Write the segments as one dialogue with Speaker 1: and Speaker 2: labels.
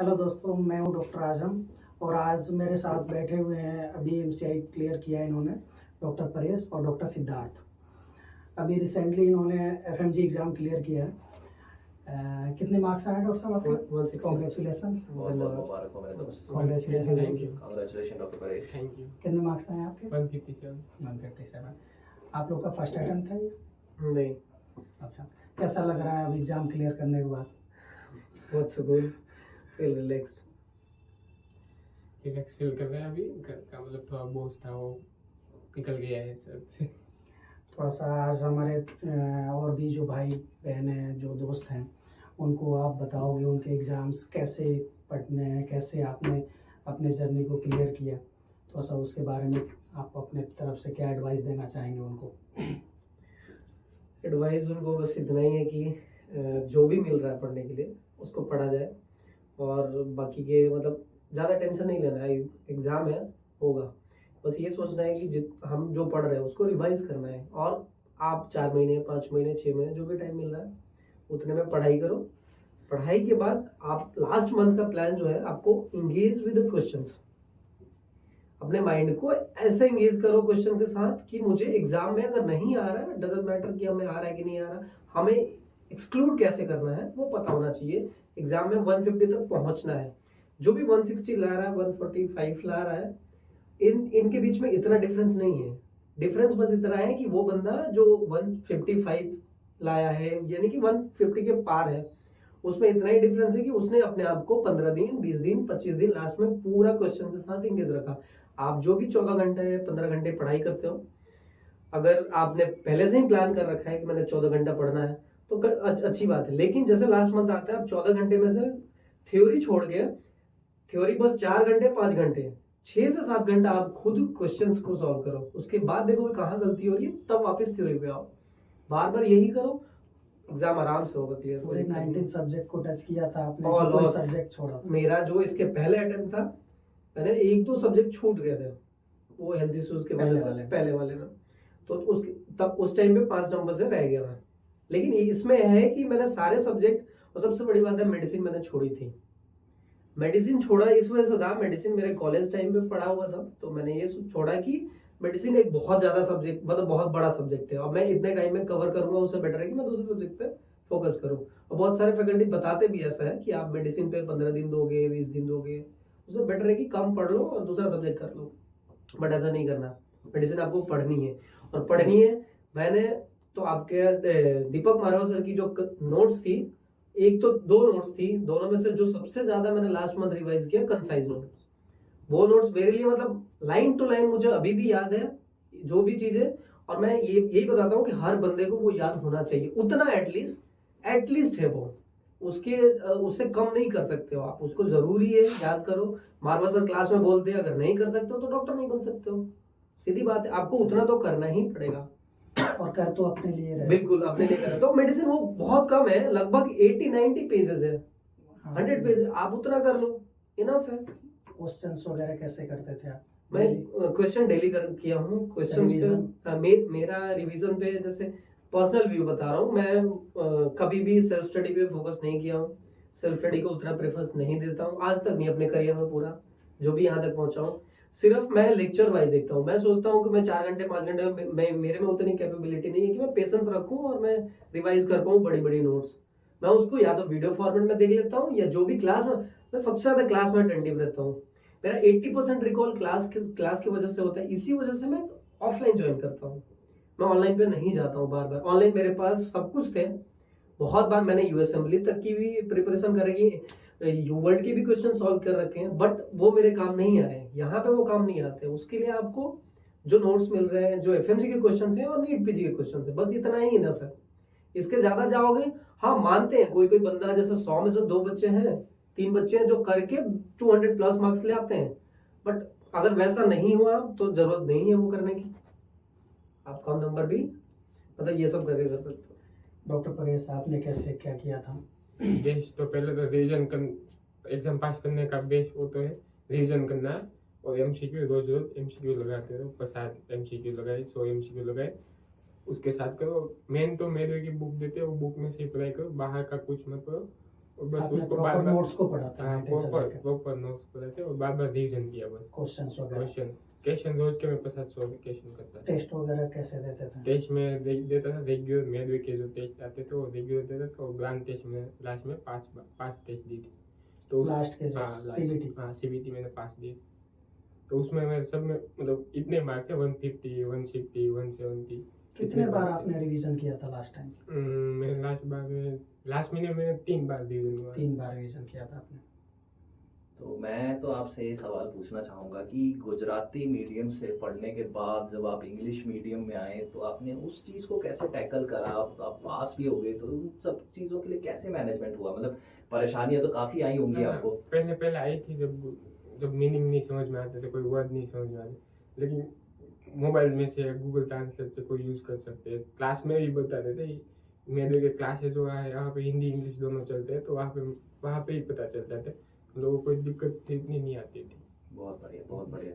Speaker 1: Hello दोस्तों, मैं हूं डॉक्टर आजम और आज मेरे साथ बैठे हुए हैं। अभी एमसीआई क्लियर किया है इन्होंने, डॉक्टर परेश और डॉक्टर सिद्धार्थ। अभी रिसेंटली इन्होंने एफएमजी एग्ज़ाम क्लियर किया है। कितने मार्क्स आए डॉक्टर साहब आपके?
Speaker 2: 160।
Speaker 1: कॉन्ग्रेचुलेसन।
Speaker 2: बहुत मुबारक हो मेरे दोस्त।
Speaker 1: Congratulation.
Speaker 3: Thank you.
Speaker 2: Congratulation doctor Paresh.
Speaker 3: Thank you.
Speaker 1: कितने मार्क्स आए आपके?
Speaker 3: 157।
Speaker 1: 157। आप लोग का फर्स्ट अटेम्प्ट था ये?
Speaker 2: नहीं,
Speaker 1: अच्छा, कैसा लग रहा है अब एग्ज़ाम क्लियर करने के बाद?
Speaker 2: What's so good, feel relaxed.
Speaker 3: Relax feel कर रहे हैं अभी। घर का मतलब थोड़ा बोझ था वो निकल गया है सर से।
Speaker 1: थोड़ा सा आज हमारे और भी जो भाई बहन हैं, जो दोस्त हैं, उनको आप बताओगे उनके एग्ज़ाम्स कैसे पढ़ने हैं, कैसे आपने अपने जर्नी को क्लियर किया, थोड़ा सा उसके बारे में आप अपने तरफ से क्या एडवाइस देना चाहेंगे उनको?
Speaker 2: एडवाइस उनको बस इतना ही है कि जो भी मिल रहा है पढ़ने के लिए उसको पढ़ा जाए और बाकी के मतलब ज़्यादा टेंशन नहीं लेना है। एग्ज़ाम है, होगा। बस ये सोचना है कि हम जो पढ़ रहे हैं उसको रिवाइज करना है और आप 4 महीने 5 महीने 6 महीने जो भी टाइम मिल रहा है उतने में पढ़ाई करो। पढ़ाई के बाद आप लास्ट मंथ का प्लान जो है आपको इंगेज विद द क्वेश्चंस। अपने माइंड को ऐसे इंगेज करो क्वेश्चन के साथ कि मुझे एग्जाम में अगर नहीं आ रहा है, डजंट मैटर कि हमें आ रहा है कि नहीं आ रहा, हमें एक्सक्लूड कैसे करना है वो पता होना चाहिए। एग्जाम में 150 तक पहुंचना है। जो भी 160 ला रहा है, 145 ला रहा है, इनके बीच में इतना डिफरेंस नहीं है। डिफरेंस बस इतना है कि वो बंदा जो 155 लाया है यानी कि 150 के पार है, उसमें इतना ही डिफरेंस है कि उसने अपने आप को 15 दिन 20 दिन 25 दिन लास्ट में पूरा क्वेश्चन के साथ इंगेज रखा। आप जो भी 14 घंटे 15 घंटे पढ़ाई करते हो, अगर आपने पहले से ही प्लान कर रखा है कि मैंने 14 घंटा पढ़ना है तो अच्छी बात है। लेकिन जैसे लास्ट मंथ आता है, आप 14 घंटे में से थ्योरी छोड़ के, थ्योरी बस 4 घंटे 5 घंटे 6 से 7 घंटा आप खुद क्वेश्चंस को सॉल्व करो। उसके बाद देखो कहाँ गलती हो रही है, तब वापस थ्योरी पे आओ। बार बार यही करो, एग्जाम आराम से होगा क्लियर।
Speaker 1: पूरे 19 सब्जेक्ट को टच किया था आपने?
Speaker 2: All
Speaker 1: कोई सब्जेक्ट छोड़ा?
Speaker 2: मेरा जो इसके पहले अटेम्प्ट था, मैंने 1-2 सब्जेक्ट छूट गए थे, वो हेल्थ इश्यूज के वजह से पहले वाले में, तो तब उस टाइम पे 5 नंबर से रह गया मैं। लेकिन इसमें है कि मैंने सारे सब्जेक्ट, और सबसे बड़ी बात है मेडिसिन मैंने छोड़ी थी। मेडिसिन छोड़ा इस वजह से था, मेडिसिन मेरे कॉलेज टाइम पे पढ़ा हुआ था, तो मैंने ये छोड़ा कि मेडिसिन एक बहुत ज्यादा सब्जेक्ट, मतलब बहुत बड़ा सब्जेक्ट है और मैं इतने टाइम में कवर करूंगा, उससे बेटर है कि मैं दूसरे सब्जेक्ट पे फोकस करूं। और बहुत सारे फैकल्टी बताते भी ऐसा है कि आप मेडिसिन पे 15 दिन दोगे 20 दिन दोगे, उससे बेटर है कि कम पढ़ लो और दूसरा सब्जेक्ट कर लो। बट ऐसा नहीं करना, मेडिसिन आपको पढ़नी है और पढ़नी है। मैंने तो आपके दीपक मारवा सर की जो नोट्स थी, एक तो 2 नोट्स थी, दोनों में से जो सबसे ज्यादा मैंने लास्ट मंथ रिवाइज किया कंसाइज नोट्स। वो नोट्स मेरे लिए मतलब लाइन टू लाइन मुझे अभी भी याद है जो भी चीजें, और मैं यही बताता हूँ कि हर बंदे को वो याद होना चाहिए उतना, एटलीस्ट है वो, उससे कम नहीं कर सकते हो आप, उसको जरूरी है याद करो। मारवा सर क्लास में बोलते हैं अगर नहीं कर सकते हो तो डॉक्टर नहीं बन सकते हो, सीधी बात है। आपको उतना तो करना ही पड़ेगा
Speaker 1: और कर तो अपने लिए रहे।
Speaker 2: बिल्कुल अपने लिए करें। तो मेडिसिन वो बहुत कम है, लगभग 80-90 पेजेस है, 100 पेजेस, आप उतना कर लो, इनफ है।
Speaker 1: क्वेश्चंस वगैरह कैसे करते थे आप?
Speaker 2: मैं क्वेश्चन डेली किया हूँ। क्वेश्चन मेरा रिवीजन पे, जैसे पर्सनल व्यू बता रहा हूँ, मैं कभी भी सेल्फ स्टडी पे फोकस नहीं किया हूँ, सेल्फ स्टडी को उतना प्रेफरेंस नहीं देता हूँ आज तक, नहीं अपने करियर में पूरा जो भी यहाँ तक पहुंचा हूँ। सिर्फ मैं लेक्चर वाइज देखता हूँ। मैं सोचता हूँ कि मैं 4 घंटे 5 घंटे में मेरे में उतनी कैपेबिलिटी नहीं है कि मैं पेशेंस रखूँ और मैं रिवाइज कर पाऊँ बड़ी बड़ी नोट्स। मैं उसको या तो वीडियो फॉर्मेट में देख लेता हूँ या जो भी क्लास में, मैं सबसे ज्यादा क्लास में अटेंटिव रहता हूँ। मेरा 80% रिकॉल क्लास की वजह से होता है। इसी वजह से मैं ऑफलाइन ज्वाइन करता हूँ, मैं ऑनलाइन पे नहीं जाता हूँ बार बार। ऑनलाइन मेरे पास सब कुछ थे, बहुत बार मैंने यू असेंबली तक की भी प्रिपरेशन करेगी, यू वर्ल्ड के भी क्वेश्चन सॉल्व कर रखे हैं, बट वो मेरे काम नहीं आए। यहाँ पे वो काम नहीं आते। उसके लिए आपको जो नोट्स मिल रहे हैं, जो एफएमजी के क्वेश्चन है और नीट पीजी के क्वेश्चन है, बस इतना ही इनफ है। इसके ज्यादा जाओगे, हाँ मानते हैं कोई बंदा जैसे 100 में से 2 बच्चे हैं 3 बच्चे हैं जो करके 200 प्लस मार्क्स ले आते हैं, बट अगर वैसा नहीं हुआ तो जरूरत नहीं है वो करने की। आप कम नंबर भी मतलब ये सब करके कर सकते हो।
Speaker 1: डॉक्टर परेश, आपने कैसे क्या किया था?
Speaker 3: बेस्ट तो पहले तो रिवीजन एग्जाम पास करने का बेस्ट वो तो है रिवीजन करना, और एमसीक्यू रोज एमसीक्यू लगाते रहो। 50 एमसीक्यू लगाए, 100 एमसीक्यू लगाए, उसके साथ करो। मेन तो मेरे की बुक देते हैं, वो बुक में से अप्लाई करो, बाहर का कुछ मत करो। और बस
Speaker 1: आपने
Speaker 3: उसको
Speaker 1: प्रॉपर
Speaker 3: बार
Speaker 1: नोट्स को पढ़ा था
Speaker 3: हाँ
Speaker 1: 19
Speaker 3: प्रॉपर
Speaker 1: सब्जेक्ट के
Speaker 3: प्रॉपर नोट्स पढ़े थे और बार रिवीजन किया बस
Speaker 1: क्वेश्चंस वगैरह।
Speaker 3: क्वेश्चन रोज के मैं 50-100 क्वेश्चन करता था।
Speaker 1: टेस्ट वगैरह कैसे देते थे?
Speaker 3: टेस्ट में देता था रेगुलर मेडवे के जो टेस्ट आते थे वो रेगुलर देता था और ग्रांड टेस्ट में लास्ट में पास टेस्ट दी थी। तो
Speaker 1: लास्ट के जो CBT
Speaker 3: हाँ CBT मैंने पास दी। तो उसमें मैं सब में मतलब इतने मार्क थे 150 160 170।
Speaker 1: कितने बार आपने रिवीजन किया था लास्ट टाइम?
Speaker 3: मैंने लास्ट महीने में 3 बार रिवीजन हुआ।
Speaker 1: 3 बार रिवीजन किया था आपने।
Speaker 4: तो मैं तो आपसे ये सवाल पूछना चाहूँगा कि गुजराती मीडियम से पढ़ने के बाद जब आप इंग्लिश मीडियम में आए तो आपने उस चीज़ को कैसे टैकल करा? आप पास भी हो गए तो उन सब चीज़ों के लिए कैसे मैनेजमेंट हुआ? मतलब परेशानियां तो काफ़ी आई होंगी आपको।
Speaker 3: पहले आई थी जब मीनिंग नहीं समझ में आते थे, कोई वर्ड नहीं समझ में आते, लेकिन मोबाइल में से गूगल ट्रांसलेट से कोई यूज़ कर सकते हैं। क्लास में भी बता देते मेरे के क्लासेस जो है यहाँ पे हिंदी इंग्लिश दोनों चलते हैं तो वहाँ पे ही पता चल जाता है, लोगों को कोई दिक्कत इतनी नहीं आती थी।
Speaker 4: बहुत बढ़िया बहुत बढ़िया।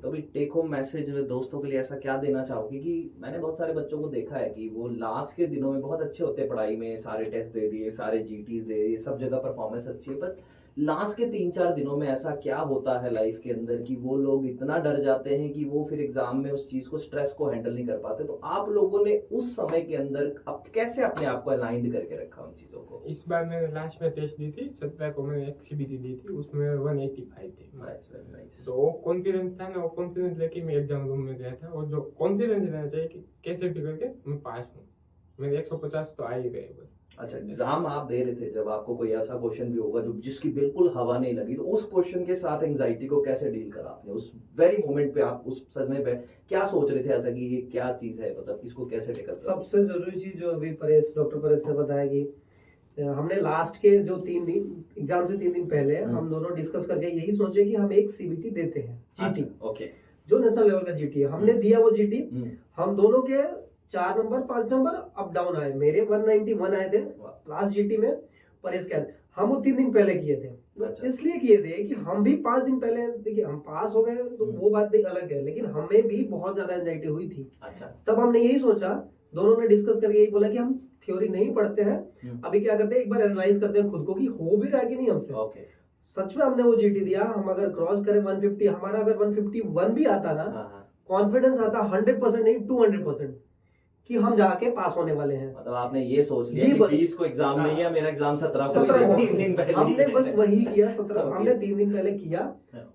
Speaker 4: तो अभी टेक होम मैसेज दोस्तों के लिए ऐसा क्या देना चाहोगे? कि मैंने बहुत सारे बच्चों को देखा है कि वो लास्ट के दिनों में बहुत अच्छे होते हैं पढ़ाई में, सारे टेस्ट दे दिए, सारे GTs दे दिए, सब जगह परफॉर्मेंस अच्छी है, पर लास्ट के 3-4 दिनों में ऐसा क्या होता है लाइफ के अंदर कि वो लोग इतना डर जाते हैं कि वो फिर एग्जाम में उस चीज को स्ट्रेस को हैंडल नहीं कर पाते। तो आप लोगों ने उस समय के अंदर अब कैसे अपने आप को अलाइंड करके रखा उन चीजों को?
Speaker 3: इस बार मैंने लास्ट में टेस्ट दी थी 17 को, मैंने एक CBT दी थी, उसमें 185 थे।
Speaker 4: Nice very nice.
Speaker 3: तो वो कॉन्फिडेंस था ना, वो कॉन्फिडेंस लेके मैं एग्जाम रूम में गया था और जो कॉन्फिडेंस रहना चाहिए कि कैसे भी करके मैं पास हूँ, मेरे 150 तो आ ही गए बस।
Speaker 4: अच्छा, एग्जाम आप दे रहे थे, जब आपको कोई ऐसा क्वेश्चन भी होगा जो जिसकी बिल्कुल हवा नहीं लगी, तो उस क्वेश्चन के साथ एंजाइटी को कैसे डील करा आपने? उस वेरी मोमेंट पे आप उस समय पे क्या सोच रहे थे ऐसा कि ये क्या चीज है, मतलब इसको कैसे टेकल?
Speaker 2: सबसे जरूरी चीज जो अभी डॉक्टर परेश ने बताया कि हमने लास्ट के जो 3 दिन एग्जाम से 3 दिन पहले हम दोनों डिस्कस करके यही सोचे कि हम एक CBT देते हैं, GT।
Speaker 4: ओके,
Speaker 2: जो नेशनल लेवल का GT है, हमने दिया वो GT। हम दोनों के 4 नंबर 5 नंबर अप डाउन आए, मेरे 191 आए थे लास्ट GT में, परेश के हम वो 3 दिन पहले किए थे।
Speaker 4: अच्छा।
Speaker 2: इसलिए किए थे कि हम भी 5 दिन पहले, देखिए हम पास हो गए तो वो बात अलग है, लेकिन हमें भी बहुत ज्यादा एंजाइटी हुई थी।
Speaker 4: अच्छा,
Speaker 2: तब हमने यही सोचा, दोनों ने डिस्कस करके यही बोला कि हम थ्योरी नहीं पढ़ते हैं, अभी क्या करते हैं एक बार एनालाइज करते हैं खुद को कि हो भी रहा है कि नहीं हमसे।
Speaker 4: ओके,
Speaker 2: सच में हमने वो GT दिया। हम अगर क्रॉस करें 150, हमारा अगर 151 भी आता ना, कॉन्फिडेंस आता 100% नहीं 200% कि हम जाके पास होने वाले हैं।
Speaker 4: मतलब आपने ये सोच लिया
Speaker 2: ये
Speaker 4: कि
Speaker 2: बस
Speaker 4: 20 को एग्जाम नहीं है, मेरा एग्जाम 17 को
Speaker 2: 17
Speaker 4: दिन पहले
Speaker 2: हमने बस वही किया। 17
Speaker 4: Okay.
Speaker 2: हमने 3 दिन पहले किया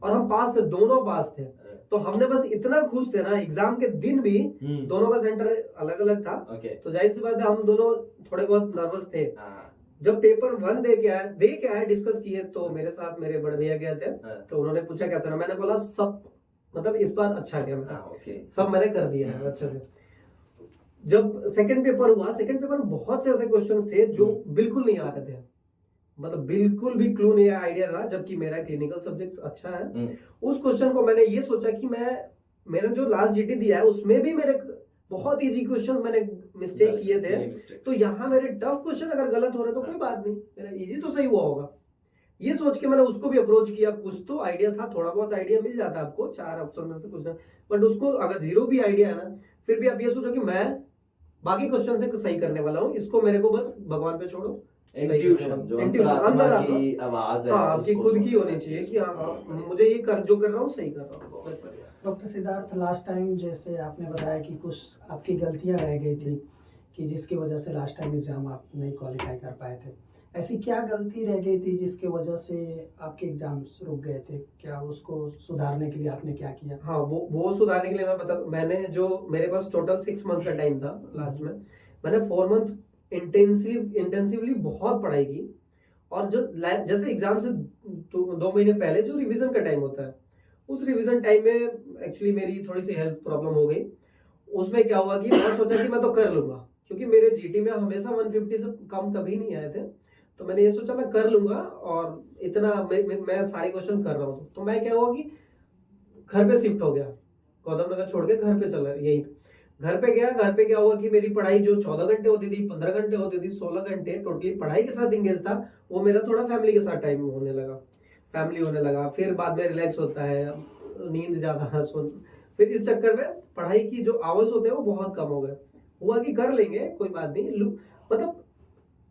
Speaker 2: और हम पास थे, दोनों पास थे। तो हमने बस इतना खुश थे ना, एग्जाम के दिन भी दोनों का सेंटर अलग अलग था।
Speaker 4: ओके,
Speaker 2: तो जाहिर सी बात है हम दोनों थोड़े बहुत नर्वस थे।
Speaker 4: हाँ,
Speaker 2: जब पेपर 1 दे के आए डिस्कस किए, तो मेरे साथ मेरे बड़े भैया गए थे, तो उन्होंने पूछा कैसा रहा, मैंने बोला सब मतलब इस बार अच्छा गया मेरा,
Speaker 4: ओके,
Speaker 2: सब मैंने कर दिया है अच्छे से। जब सेकंड पेपर हुआ, सेकंड पेपर में बहुत से ऐसे क्वेश्चंस थे जो बिल्कुल नहीं आ रहे थे, मतलब बिल्कुल भी क्लू नहीं आइडिया था, जबकि मेरा क्लिनिकल सब्जेक्ट अच्छा है। उस क्वेश्चन को मैंने ये सोचा कि मैंने जो लास्ट GT दिया है उसमें भी मेरे बहुत इजी क्वेश्चन मैंने मिस्टेक किए थे, तो यहाँ मेरे टफ क्वेश्चन अगर गलत हो रहे तो कोई बात नहीं, मेरा इजी तो सही हुआ होगा। ये सोच के मैंने उसको भी अप्रोच किया। कुछ तो आइडिया था, थोड़ा बहुत आइडिया मिल जाता है आपको 4 ऑप्शन में से कुछ ना, बट उसको अगर 0 भी आइडिया है ना, फिर भी आप ये सोचो कि मैं बाकी क्वेश्चन से सही करने वाला हूँ, इसको मेरे को बस भगवान पे छोड़ो।
Speaker 4: इंट्यूशन जो अंतरात्मा की आवाज है,
Speaker 2: आपकी खुद की होनी चाहिए कि हाँ मुझे ये जो कर रहा हूँ सही कर रहा हूँ।
Speaker 1: डॉक्टर सिद्धार्थ, लास्ट टाइम जैसे आपने बताया कि कुछ आपकी गलतियां रह गई थी कि जिसकी वजह से लास्ट टाइम एग्जाम आप नहीं क्वालिफाई कर पाए थे, ऐसी क्या गलती रह गई थी जिसकी वजह से आपके एग्जाम्स रुक गए थे? क्या उसको सुधारने के लिए आपने क्या किया?
Speaker 2: हाँ, वो सुधारने के लिए मैं बता, मैंने जो मेरे पास टोटल 6 मंथ का टाइम था लास्ट में, मैंने 4 मंथ इंटेंसिवली बहुत पढ़ाई की। और जो जैसे एग्जाम से 2 महीने पहले जो रिवीजन का टाइम होता है, उस रिवीजन टाइम में एक्चुअली मेरी थोड़ी सी हेल्थ प्रॉब्लम हो गई। उसमें क्या हुआ कि मैं सोचा कि मैं तो कर लूंगा, क्योंकि मेरे GT में हमेशा 150 से कम कभी नहीं आए थे, तो मैंने ये सोचा मैं कर लूंगा। और इतना मैं सारे क्वेश्चन कर रहा हूँ, तो मैं क्या हुआ कि घर पे शिफ्ट हो गया, गौतम नगर छोड़ के घर पे चला, यही घर पे गया। घर पे क्या हुआ कि मेरी पढ़ाई जो 14 घंटे होती थी, 15 घंटे होती थी, 16 घंटे टोटली पढ़ाई के साथ इंगेज था, वो मेरा थोड़ा फैमिली के साथ टाइम होने लगा। फिर बाद में रिलैक्स होता है, नींद ज्यादा फिर इस चक्कर में पढ़ाई की जो आवर्स होते हैं वो बहुत कम हो गए। हुआ कि कर लेंगे कोई बात नहीं, मतलब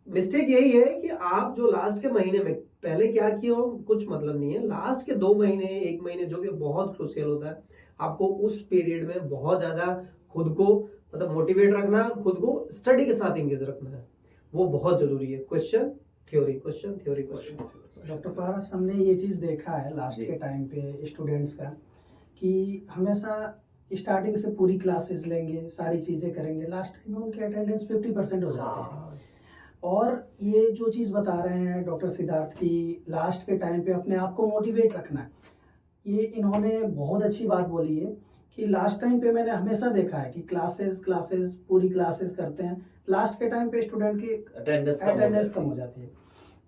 Speaker 2: मिस्टेक यही है कि आप जो लास्ट के महीने में पहले क्या किए हो कुछ मतलब नहीं है, लास्ट के 2 महीने 1 महीने जो भी बहुत क्रूशियल होता है। आपको उस पीरियड में बहुत ज्यादा खुद को मतलब मोटिवेट रखना, खुद को स्टडी के साथ एंगेज रखना है, वो बहुत जरूरी है। Question theory, question theory, question.
Speaker 1: Doctor Paras, हमने ये चीज़ देखा है लास्ट के टाइम पे स्टूडेंट्स का कि हमेशा स्टार्टिंग से पूरी क्लासेस लेंगे, सारी चीज़ें करेंगे, लास्ट टाइम में उनके अटेंडेंस 50% हो जाते हैं। और ये जो चीज़ बता रहे हैं डॉक्टर सिद्धार्थ की लास्ट के टाइम पे अपने आप को मोटिवेट रखना है, ये इन्होंने बहुत अच्छी बात बोली है कि लास्ट टाइम पे मैंने हमेशा देखा है कि क्लासेस पूरी क्लासेस करते हैं, लास्ट के टाइम पे स्टूडेंट की अटेंडेंस कम हो जाती है।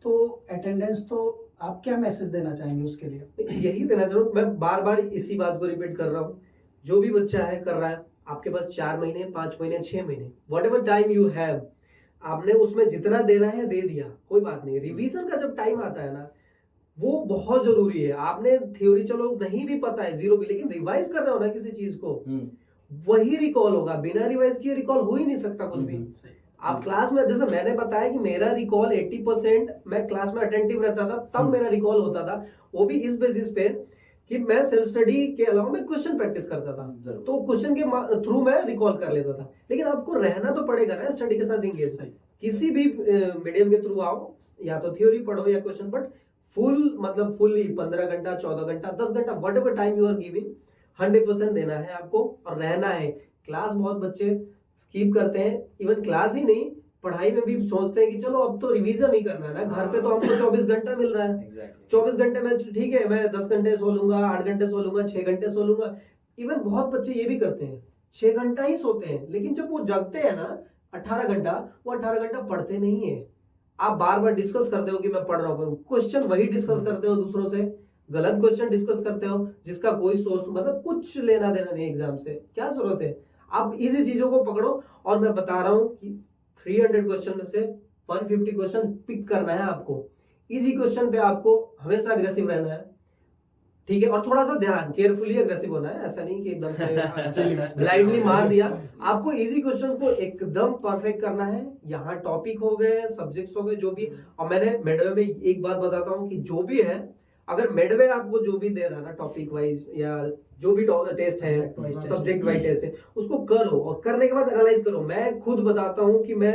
Speaker 1: तो अटेंडेंस तो आप क्या मैसेज देना चाहेंगे उसके लिए?
Speaker 2: यही देना चाहूँ मैं, बार बार इसी बात को रिपीट कर रहा हूँ। जो भी बच्चा है कर रहा है, आपके पास 4 महीने 5 महीने 6 महीने what ever time you have, आपने उसमें जितना देना है दे दिया, कोई बात नहीं। रिवीजन का जब टाइम आता है ना, वो बहुत जरूरी है। आपने थ्योरी चलो नहीं भी पता है जीरो भी, लेकिन रिवाइज कर रहे हो ना किसी चीज को, वही रिकॉल होगा। बिना रिवाइज किए रिकॉल हो ही नहीं सकता कुछ भी। आप क्लास में, जैसे मैंने बताया कि मेरा रिकॉल 80% मैं क्लास में अटेंटिव रहता था, तब मेरा रिकॉल होता था। वो भी इस बेसिस पे कि मैं सेल्फ स्टडी के अलावा मैं क्वेश्चन प्रैक्टिस करता था, तो क्वेश्चन के थ्रू मैं रिकॉल कर लेता था। लेकिन आपको रहना तो पड़ेगा ना स्टडी के साथ एंगेज। किसी भी मीडियम के थ्रू आओ, या तो थ्योरी पढ़ो या क्वेश्चन, बट फुल मतलब फुल्ली 15 घंटा 14 घंटा 10 घंटा whatever time you are giving 100% देना है आपको और रहना है। क्लास बहुत बच्चे स्किप करते हैं, इवन क्लास ही नहीं पढ़ाई में भी सोचते हैं कि चलो अब तो रिवीजन नहीं करना है ना, घर पे तो हमको 24 घंटा मिल रहा है। 24 घंटे में ठीक है, मैं 10 घंटे सो लूंगा, 8 घंटे सो लूंगा, 6 घंटे सो लूंगा। इवन बहुत बच्चे ये भी करते हैं 6 घंटा ही सोते हैं, लेकिन जब वो जगते हैं ना 18 घंटा, वो 18 घंटा पढ़ते नहीं है। आप बार बार डिस्कस करते हो कि मैं पढ़ रहा हूँ, क्वेश्चन वही डिस्कस करते हो दूसरों से, गलत क्वेश्चन डिस्कस करते हो जिसका कोई सोर्स मतलब कुछ लेना देना नहीं एग्जाम से। क्या जरूरत है? आप इजी चीजों को पकड़ो। और मैं बता रहा हूं कि 300 क्वेश्चन में से 150 क्वेश्चन पिक करना है आपको। इजी क्वेश्चन पे आपको हमेशा अग्रेसिव रहना है, ठीक है? और थोड़ा सा ध्यान, केयरफुली अग्रेसिव होना है, ऐसा नहीं कि एकदम से ब्लाइंडली मार दिया। आपको इजी क्वेश्चन को एकदम परफेक्ट करना है। यहाँ टॉपिक हो गए, सब्जेक्ट्स हो गए, जो भी। और मैंने मिडवे में एक बात बताता हूँ कि जो भी है, अगर मिडवे आपको जो भी दे रहा है ना टॉपिक वाइज या जो भी टेस्ट है, सब्जेक्ट वाइज टेस्ट है, उसको करो और करने के बाद एनालाइज करो। मैं खुद बताता हूँ कि मैं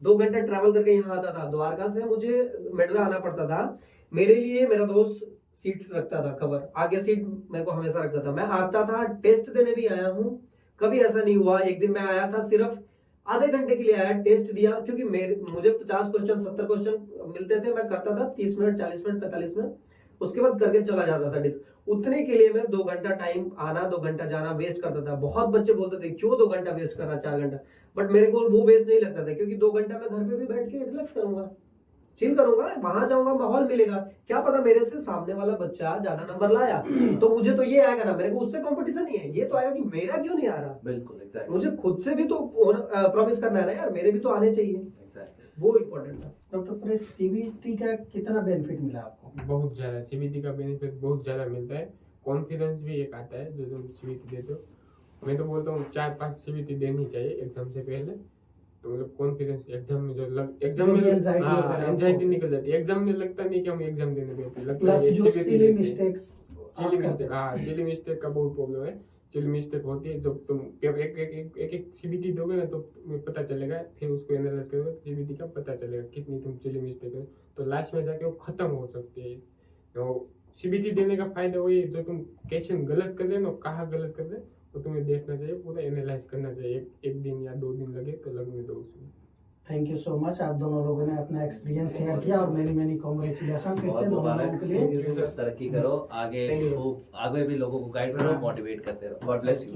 Speaker 2: 2 घंटे ट्रैवल करके यहाँ आता था, द्वारका से मुझे मिडवे आना पड़ता था। मेरे लिए मेरा दोस्त सीट रखता था, कवर आगे सीट मेरे को हमेशा रखता था। मैं आता था, टेस्ट देने भी आया हूँ, कभी ऐसा नहीं हुआ। एक दिन मैं आया था, सिर्फ आधे घंटे के लिए आया, टेस्ट दिया, क्योंकि मुझे 50 क्वेश्चन 70 क्वेश्चन मिलते थे। मैं करता था 30 मिनट 40 मिनट 45 मिनट, उसके बाद करके चला जाता था डिस्क। उतने के लिए मैं 2 घंटा टाइम आना 2 घंटा जाना वेस्ट करता था। बहुत बच्चे बोलते थे क्यों 2 घंटा वेस्ट करना 4 घंटा, बट मेरे को वो वेस्ट नहीं लगता था, क्योंकि 2 घंटा मैं घर पे भी बैठ के रिलैक्स करूंगा, चिल करूंगा, वहां जाऊंगा, माहौल मिलेगा। क्या पता मेरे से सामने वाला बच्चा ज्यादा नंबर लाया तो मुझे तो ये आएगा ना, मेरे को उससे कंपटीशन नहीं है, ये तो आएगा कि मेरा क्यों नहीं आ रहा।
Speaker 4: बिल्कुल एग्जैक्टली।
Speaker 2: मुझे खुद से भी तो प्रॉमिस करना है ना यार, मेरे भी तो आने चाहिए।
Speaker 4: एग्जैक्टली,
Speaker 2: वो इम्पोर्टेंट है।
Speaker 1: डॉक्टर परेश, सीबीटी का कितना बेनिफिट मिला आपको?
Speaker 3: बहुत ज़्यादा सीबीटी का बेनिफिट बहुत ज़्यादा मिलता है। कॉन्फिडेंस भी एक आता है जो तुम सीबीटी देते हो। मैं तो बोलता हूँ 4-5 सीबीटी देनी चाहिए एग्जाम से पहले, तो मतलब कॉन्फिडेंस एग्जाम में एग्जाम में एंजाइटी निकल जाती है। एग्जाम में लगता नहीं कि हम एग्जाम देने गए थे, लगता है
Speaker 1: सिली मिस्टेक्स,
Speaker 3: चिली मिस्टेक का बहुत प्रॉब्लम है। चिली मिस्टेक होती है जब तुम एक सीबीटी दोगे ना, तो तुम्हें पता चलेगा, फिर उसको एनालाइज करोगे तो सीबीटी का पता चलेगा कितनी तुम चिली मिस्टेक है, तो लास्ट में जाके वो खत्म हो सकती है। तो सीबीटी देने का फायदा वही है, जो तुम क्वेश्चन गलत कर रहे हो, कहाँ गलत कर रहे हो, तो तुम्हें देखना चाहिए, पूरा एनालाइज करना चाहिए। एक दिन या 2 दिन लगे तो लगने दो उसमें।
Speaker 1: थैंक यू सो मच, आप दोनों लोगों ने अपना एक्सपीरियंस शेयर किया और मेनी कांग्रेचुलेशन फिर से दोनों लोगों के लिए।
Speaker 4: तरक्की करो, आगे भी लोगों को गाइड करो, मोटिवेट करते रहो। God bless you.